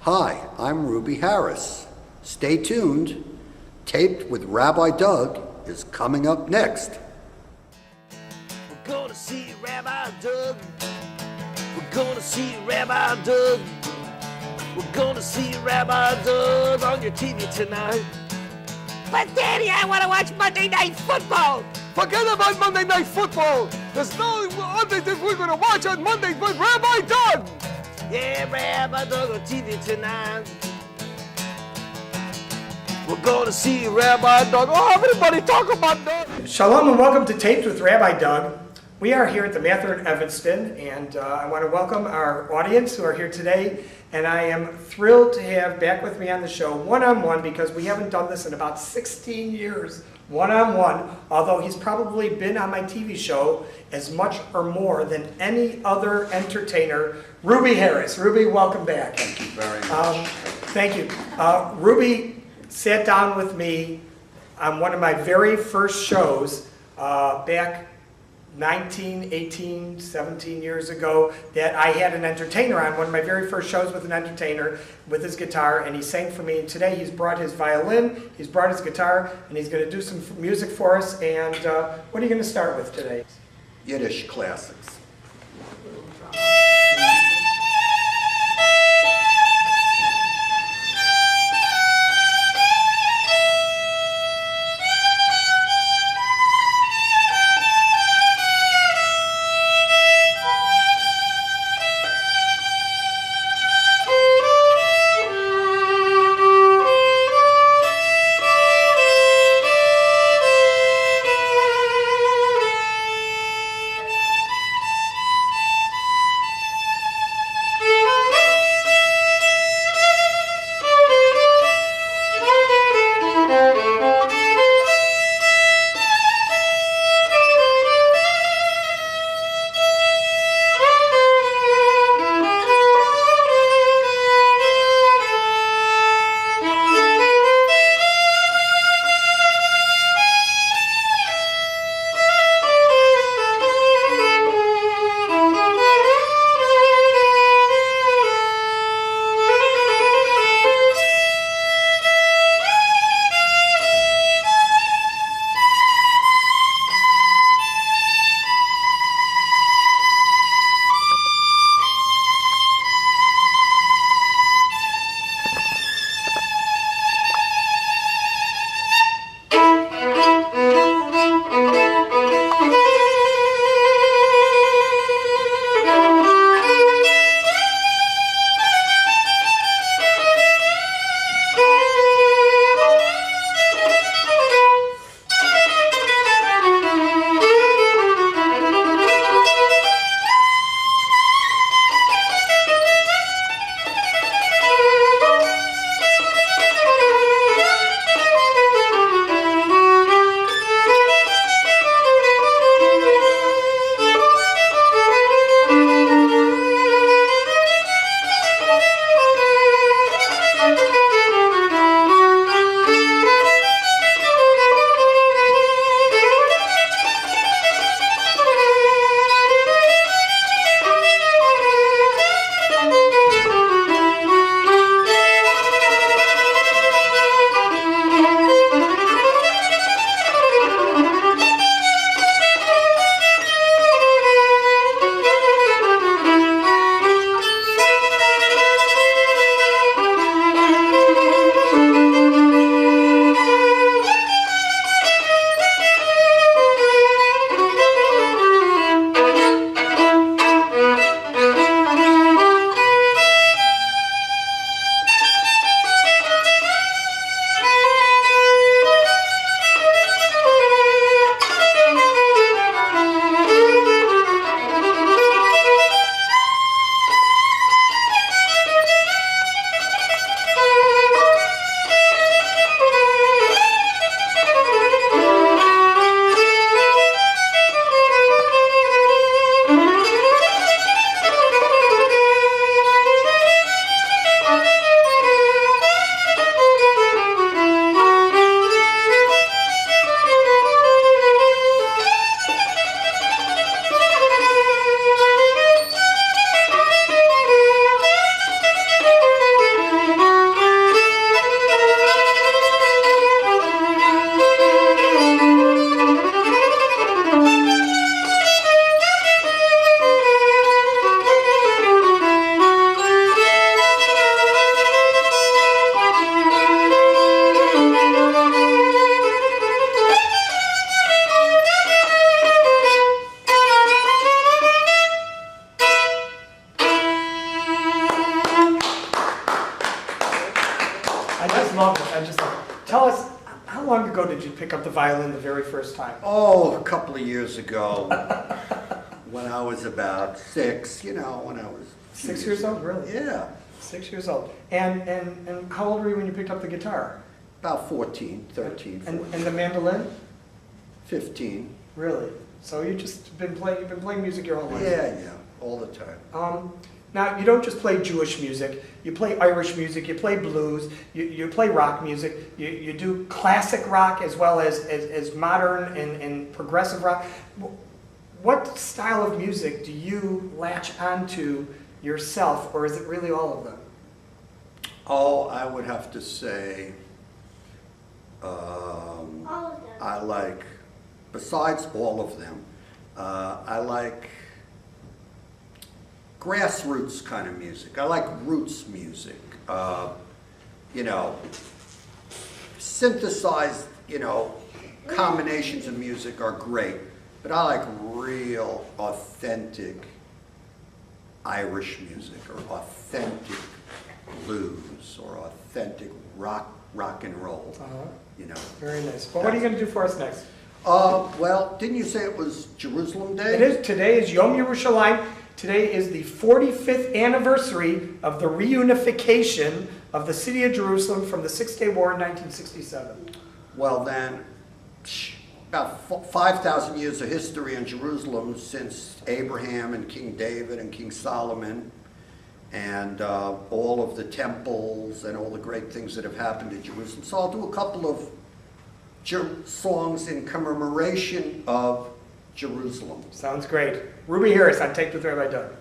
Hi, I'm Ruby Harris. Stay tuned. Taped with Rabbi Doug is coming up next. We're gonna see Rabbi Doug. We're gonna see Rabbi Doug. We're gonna see Rabbi Doug on your TV tonight. But Daddy, I want to watch Monday Night Football. Forget about Monday Night Football. There's no other thing we're going to watch on Monday but Rabbi Doug. Yeah, Rabbi Doug on TV tonight. We're gonna see Rabbi Doug. Oh, everybody talk about Doug. Shalom and welcome to Taped with Rabbi Doug. We are here at the Mather in Evanston, and I want to welcome our audience who are here today. And I am thrilled to have back with me on the show one-on-one, because we haven't done this in about 16 years, one-on-one, although he's probably been on my TV show as much or more than any other entertainer, Ruby Harris. Ruby, welcome back. Thank you very much. Thank you. Ruby sat down with me on one of my very first shows back 17 years ago, that I had an entertainer on, one of my very first shows with an entertainer with his guitar, and he sang for me. And today he's brought his violin, he's brought his guitar, and he's going to do some music for us. And what are you going to start with today? Yiddish classics. love this. I just tell us, how long ago did you pick up the violin the very first time? Oh, a couple of years ago, when I was about 6, when I was... 6 years old, really? Yeah, 6 years old. And how old were you when you picked up the guitar? about 14, 13, 14, And the mandolin? 15. Really? So you've been playing music your whole life? Yeah, all the time. Now, you don't just play Jewish music, you play Irish music, you play blues, you play rock music, you do classic rock as well as modern and progressive rock. What style of music do you latch onto yourself, or is it really all of them? Oh, I would have to say, I like, besides all of them, I like grassroots kind of music. I like roots music. Synthesized, combinations of music are great, but I like real, authentic Irish music, or authentic blues, or authentic rock and roll. Very nice. Well, what are you going to do for us next? Well, didn't you say it was Jerusalem Day? It is. Today is Yom Yerushalayim. Today is the 45th anniversary of the reunification of the city of Jerusalem from the Six-Day War in 1967. Well then, about 5,000 years of history in Jerusalem since Abraham and King David and King Solomon, and all of the temples and all the great things that have happened in Jerusalem. So I'll do a couple of songs in commemoration of Jerusalem. Sounds great. Ruby Harris on Taped with Rabbi Doug.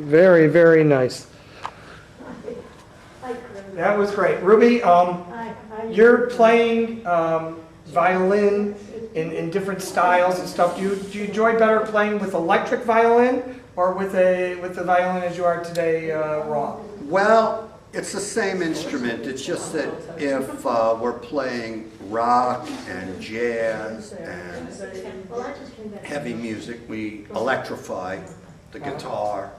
Very, very nice. That was great. Ruby, you're playing violin in different styles and stuff. Do you enjoy better playing with electric violin or with the violin as you are today, raw? Well, it's the same instrument. It's just that if we're playing rock and jazz and heavy music, we electrify the guitar,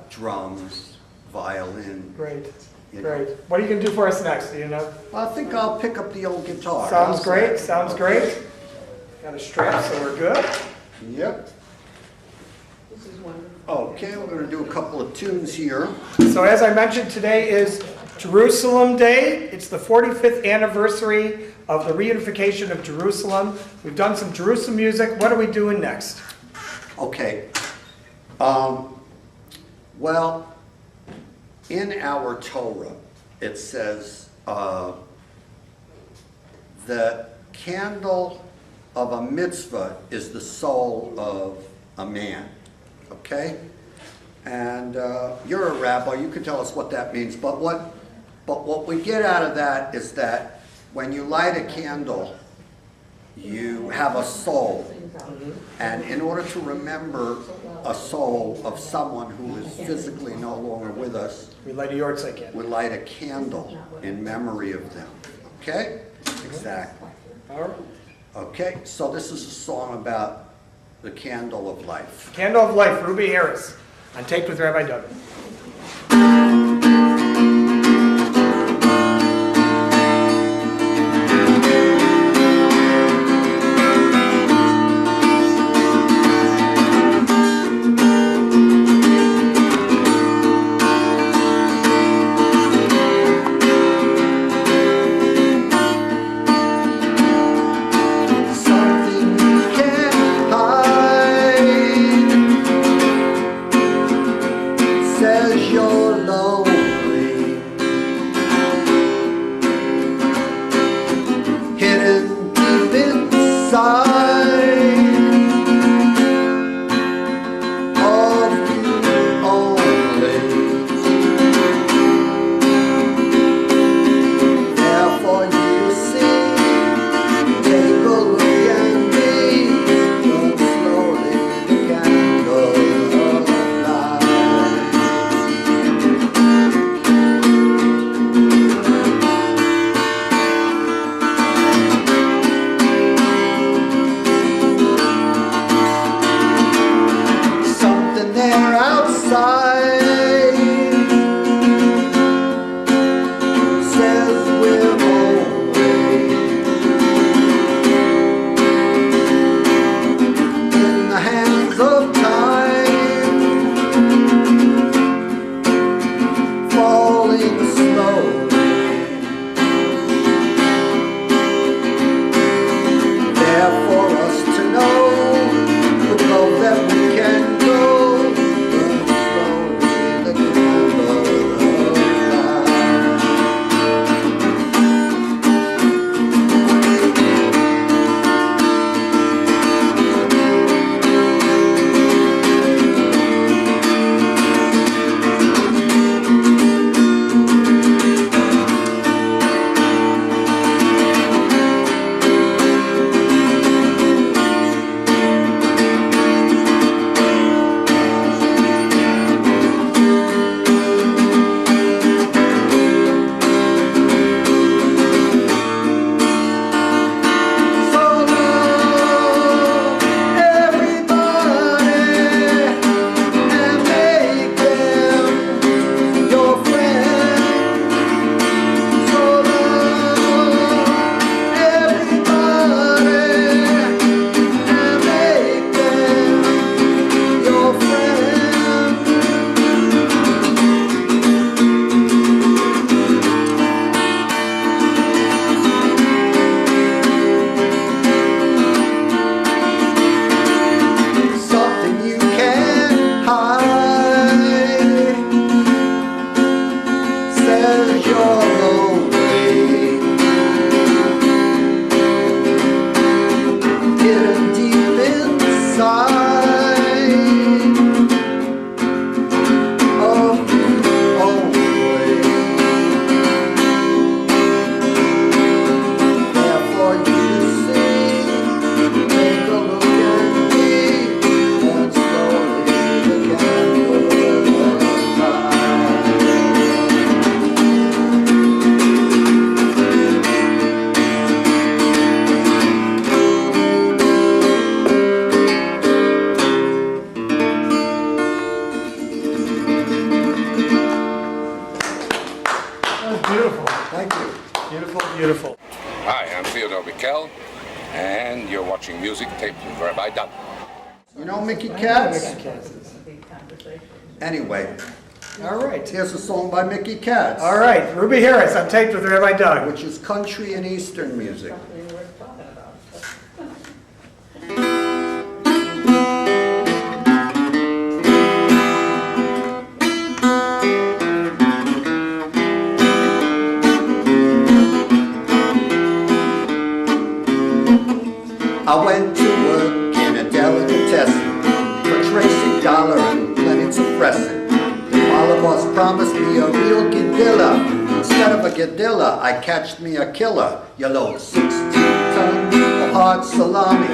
drums, violin. Great. You know. Great. What are you going to do for us next? Do you know? I think I'll pick up the old guitar. Sounds How's great. that? Sounds great. Got a strap, so we're good. Yep. Okay, we're going to do a couple of tunes here. So as I mentioned, today is Jerusalem Day. It's the 45th anniversary of the reunification of Jerusalem. We've done some Jerusalem music. What are we doing next? Okay. Well, in our Torah, it says the candle of a mitzvah is the soul of a man. Okay? And you're a rabbi, you can tell us what that means. But what we get out of that is that when you light a candle, you have a soul. And in order to remember a soul of someone who is physically no longer with us, We light a yahrzeit candle. we light a candle in memory of them. Okay? Exactly. All right. Okay, so this is a song about the candle of life. Candle of Life, Ruby Harris, on Taped with Rabbi Doug. Something you can't hide says you're lonely, hidden deep inside of you only. Therefore you see, take a look at me, burn slowly the candle of life. Something there outside says we're always in the hands of time, falling slowly. There for us to know the road that we can go, burn slowly the candle of life. So love everybody and make them your friend. So love everybody and make them your friend. Something you can't hide says you're lonely, hidden deep inside music taped with Rabbi Doug. You know Mickey I know Katz? Mickey Katz is. Anyway, All right. here's a song by Mickey Katz. All right. Ruby Harris on Taped with Rabbi Doug. Which is country and eastern music. I went to work in a delicatessen for Tracy Dollar and plenty of pressing. The father boss promised me a real gadilla. Instead of a gadilla, I catched me a killer. You load 16 tons of hard salami,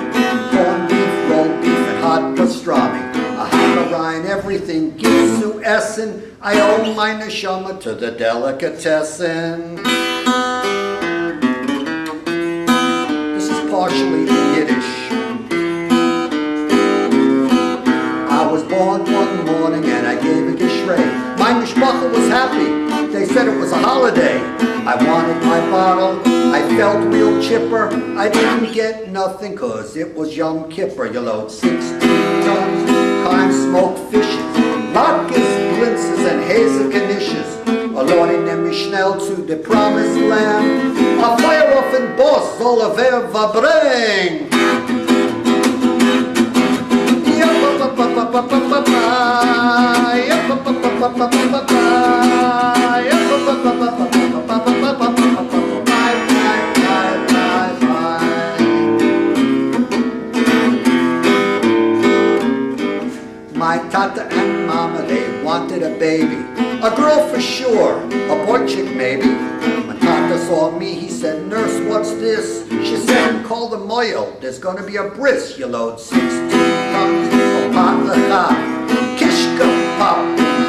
corned beef, rolled beef, and hot pastrami. A Havarine, everything gives to Essen. I owe my neshama to the delicatessen. This is partially in Yiddish. I was born one morning and I gave a geshrei. My mishpacha was happy. They said it was a holiday. I wanted my bottle. I felt real chipper. I didn't get nothing cause it was Yom Kippur. You load 16 tons, kind smoked fishes, latkes, blintzes, and hazelknishes. Allotting them schnell to the promised land. A fire off and boss, Oliver Vabreng. My tata and mama, they wanted a baby. A girl for sure, a boy chick maybe. When tata saw me, he said, "Nurse, what's this?" She said, "Call the moil, there's gonna be a bris." You load 16 tons of pot lecha, kishka, pop,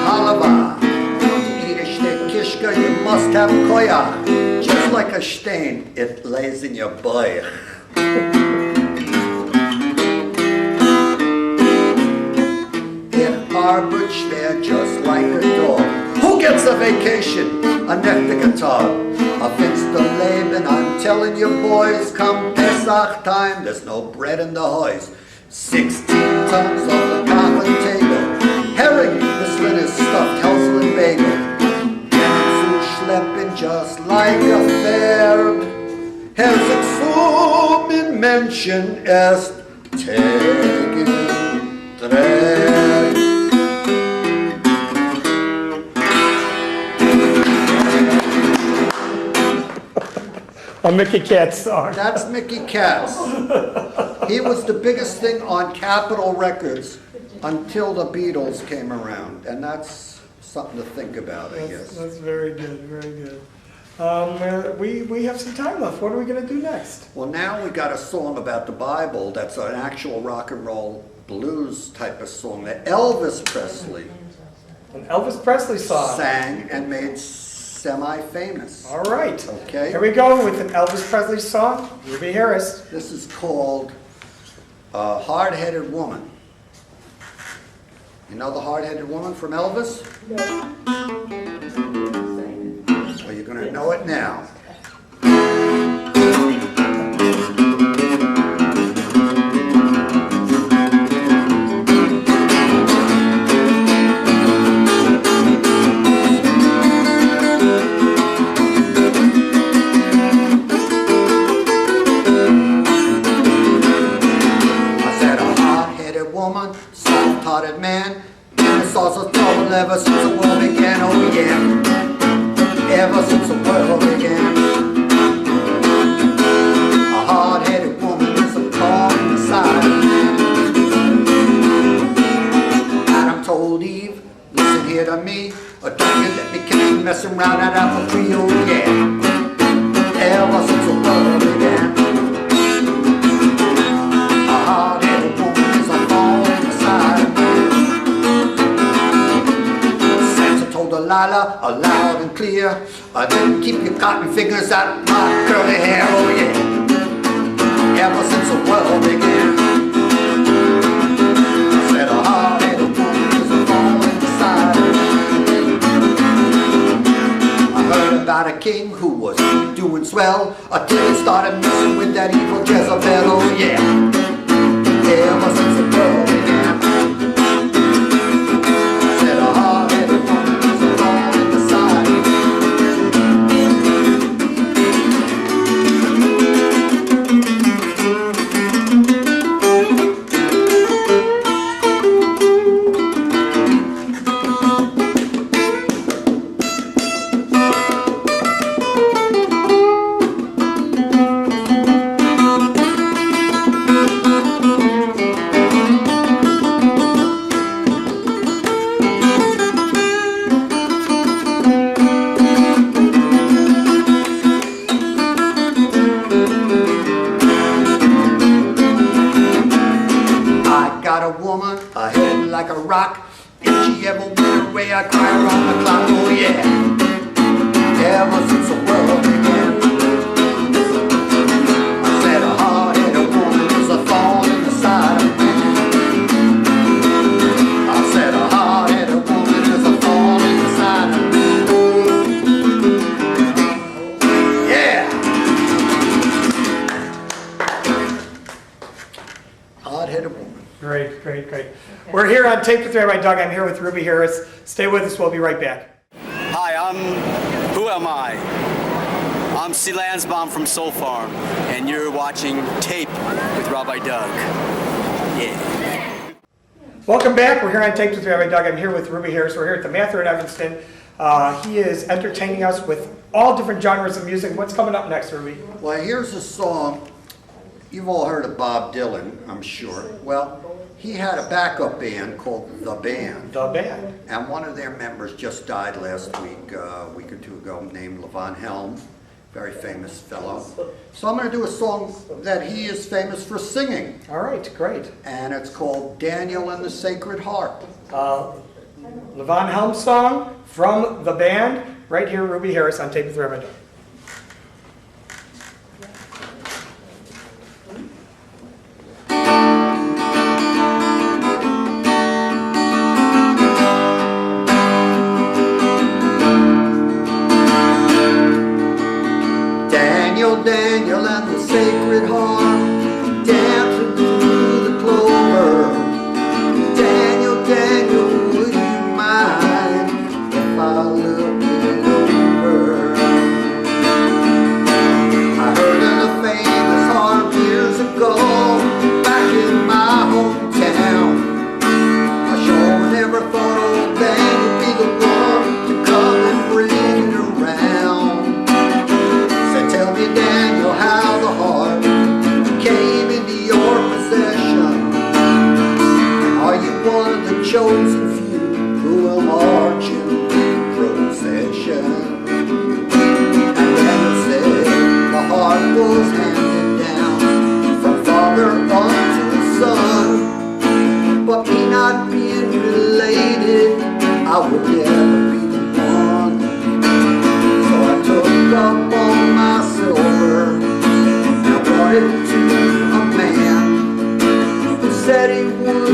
halava. To eat a shtek kishka, you must have koyach. Just like a stain, it lays in your boy. Arbor chair just like a dog. Who gets a vacation? A nectar guitar. A finster Leben, I'm telling you boys, come Pesach time, there's no bread in the hoys. 16 tons of the common table. Herring, this one is stuffed Helsel and bagel. Zu schleppen just like a Pferd. Herzig zu min Menschen erst täglich trägt. A Mickey Katz song. That's Mickey Katz. He was the biggest thing on Capitol Records until the Beatles came around, and that's something to think about, I guess. That's very good, very good. We have some time left. What are we going to do next? Well, now we got a song about the Bible that's an actual rock and roll blues type of song that Elvis Presley An Elvis Presley song. sang and made semi-famous. All right. Okay. Here we go with an Elvis Presley song. Ruby Harris. This is called Hard-Headed Woman. You know the Hard-Headed Woman from Elvis? No. Well, you're going to know it now. Soft-hearted man, and it's also trouble ever since the world began, oh yeah, ever since the world began. A hard-headed woman is a thorn in the side of man. Adam told Eve, listen here to me, or don't you let me catch you messing around that apple tree, oh yeah, ever since the world began. A hard-headed woman is a thorn in the side of man. Santa told Delilah, loud and clear, don't keep your cotton fingers out my curly hair, oh yeah, ever since the world began. I said a hard-headed woman is a thorn in the side of man. I heard about a king who was doing swell until he started messing with that evil Jezebel, oh yeah, got a woman, a head like a rock. If she ever went away, I cry around the clock. Oh yeah, ever since the world began. I said a hard-headed woman is a thorn in the side of man. I said a hard-headed woman is a thorn in the side of man. Yeah. Hard-headed woman. Great, great, great. We're here on Tape with Rabbi Doug. I'm here with Ruby Harris. Stay with us. We'll be right back. Hi, who am I? I'm C. Lansbaum from Soul Farm, and you're watching Tape with Rabbi Doug. Yeah. Welcome back. We're here on Tape with Rabbi Doug. I'm here with Ruby Harris. We're here at the Mather in Evanston. He is entertaining us with all different genres of music. What's coming up next, Ruby? Well, here's a song. You've all heard of Bob Dylan, I'm sure. Well, he had a backup band called The Band. The Band. And one of their members just died last week, a week or two ago, named Levon Helm, very famous fellow. So I'm going to do a song that he is famous for singing. All right, great. And it's called Daniel and the Sacred Harp. Levon Helm song from The Band, right here, Ruby Harris on Tape with Rabbi Doug. Daniel and the sacred harp, dancing through the clover. Daniel, Daniel, would you mind if I looked it over? I heard of the famous harp years ago, back in my hometown. I sure never thought old Dan would be the one to come and bring it around. Tell me, Daniel, how the harp came into your possession. Are you one of the chosen few who will march in procession? And Daniel said the harp was handed down from father unto son. But me not being related, I would never be the one. So I took up all my silver and brought it to a man who said he would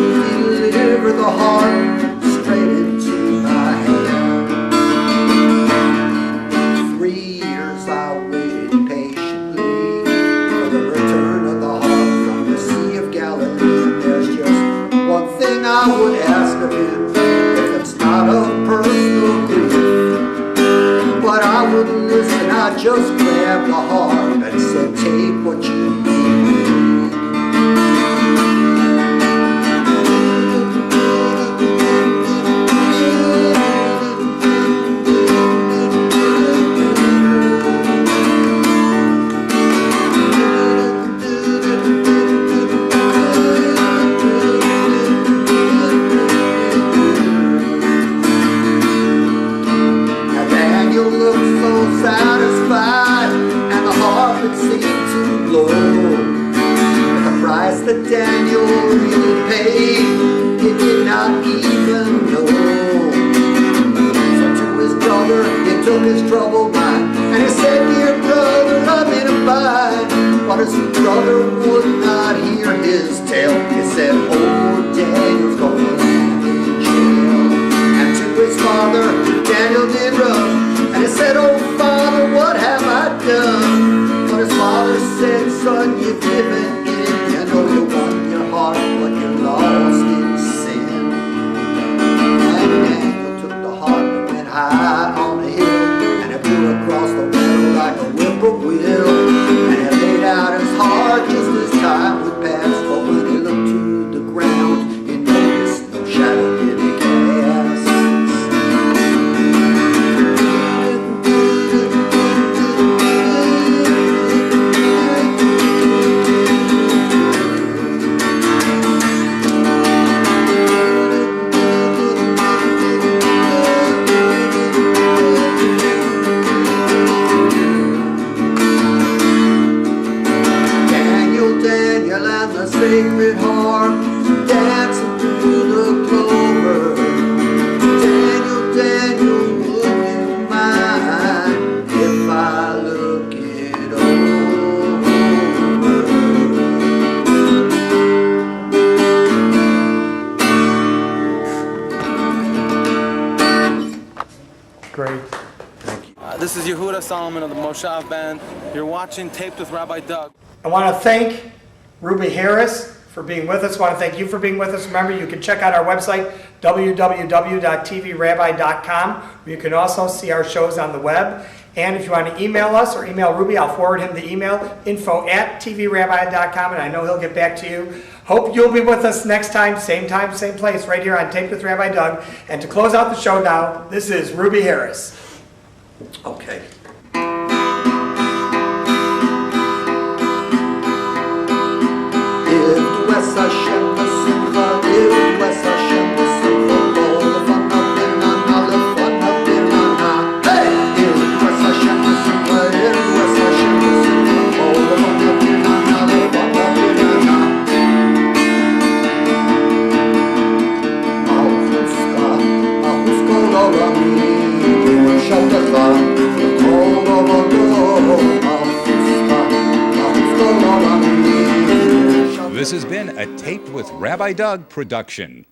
deliver the harp straight into my hand. 3 years I waited patiently for the return of the harp from the Sea of Galilee. There's just one thing I would ask of him, if it's not of personal grief. But I wouldn't listen, I just grabbed the harp and said, take what you need. That Daniel really paid, he did not even know. So to his brother, he took his troubled mind, and he said, dear brother, I'm in a bind. But his brother would not hear his tale. He said, oh, Daniel's going to land in jail. And to his father, Daniel did run, and he said, oh, father, what have I done? But his father said, son, you've given in. You won your heart, but you're lost in sin. And Daniel took the harp and went high on a hill, and it blew across the meadow like a whippoorwill. And he laid out his heart just as time would pass, but when he looked park, dancing through the clover. Daniel, Daniel, would you mind if I look it over? Great. This is Yehuda Solomon of the Moshav Band. You're watching Taped with Rabbi Doug. I want to thank Ruby Harris for being with us. I want to thank you for being with us. Remember, you can check out our website, www.tvrabbi.com, where you can also see our shows on the web. And if you want to email us or email Ruby, I'll forward him the email, info@tvrabbi.com, and I know he'll get back to you. Hope you'll be with us next time, same place, right here on Taped with Rabbi Doug. And to close out the show now, this is Ruby Harris. Okay. This has been a Taped with Rabbi Doug production.